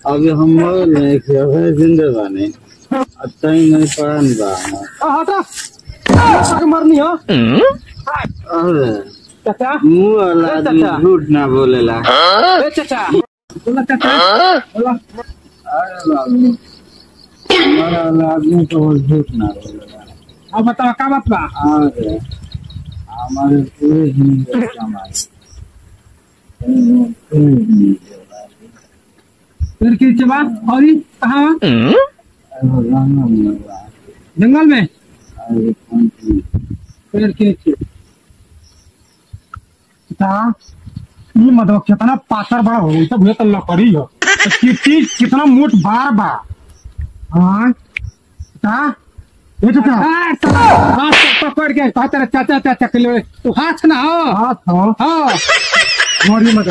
अभी हम नहीं जिंदे बानी अच्छा ही नहीं पढ़न बा हटा मरनी हो। अरे चाचा मुंह वाला आदमी झूठ ना बोलेला। ए चाचा बोला चाचा बोला। अरे बाबू हमारा वाला आदमी तो झूठ ना बोलेला। अब बताओ क्या बात बा। अरे हमारे पूरे जिंदगी कमाई फिर की चबा और कहाँ जंगल में फिर के ये मतलब कितना पातर बड़ा हो सब भैया तो लकड़ी हो कितना मोट बार बा। हाँ पकड़ के चाचा चाचा चाचा के लिए तो हाथ ना हो हाथ हो हाँ मरी मत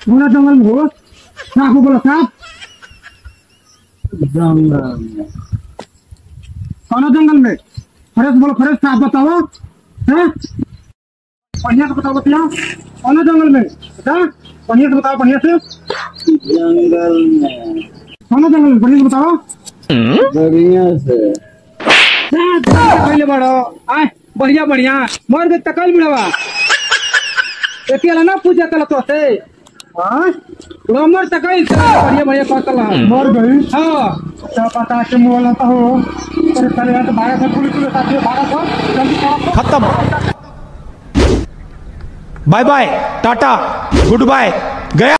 पूरा जंगल में हो साफ हो बोला साफ जंगल में कौन जंगल में फ्रेश बोलो फ्रेश साफ बताओ बढ़िया से बताओ बताओ कौन जंगल में बता बढ़िया से बताओ बढ़िया से जंगल में कौन जंगल में बढ़िया से बताओ बढ़िया से पहले बड़ो आए बढ़िया बढ़िया मर गए तकल मिलवा अकेला ना पूजा कल तो से हाँ मर तकल बढ़िया बढ़िया कतल मर गई हाँ क्या पता के मुँह लता हो तेरे पहले तो 12 पुलिस के साथ 12 जल्दी खत्म। Bye bye tata goodbye गया।